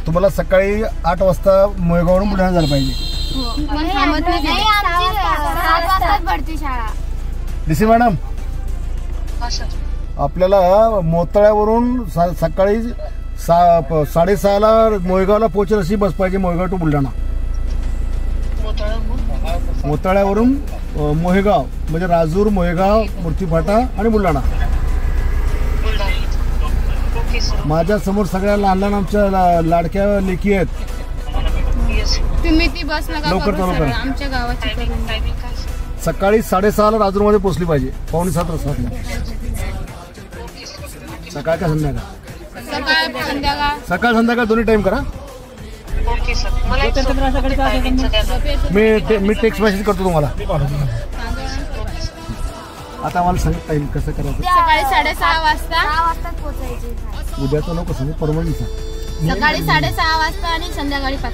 तुम्हाला सकाळी 8 वाजता मोयगाववरून बुलढाणा झालं पाहिजे. डीसी मॅडम, आपल्याला मोताळ्यावरून सकाळी 6:30ला मोयगावला पोहोचेल अशी बस पाहिजे. मोयगाव टू बुलढाणा. मोताळ्यावरून मोहेगाव म्हणजे राजूर, मोहेगाव, मूर्तीफाटा आणि बुलढाणा. माझ्या समोर सगळ्या लहान लहान आमच्या लाडक्या लेकी आहेत. तुम्ही ती बस नका लवकर चालू करा. आमच्या गावाची सकाळी 6:30ला राजूरमध्ये पोहोचली पाहिजे. 6:45 वाजता. सकाळ का संध्याकाळ? सकाळ संध्याकाळ दोन्ही टाइम करा. मी टेक्स्ट मेसेज करतो तुम्हाला. आता आम्हाला सांग टाइम कसं करायचं. सकाळी 6:30 वाजता उद्याचं नको सांगू, परवा सांग. सकाळी 6:30 वाजता आणि संध्याकाळी 5.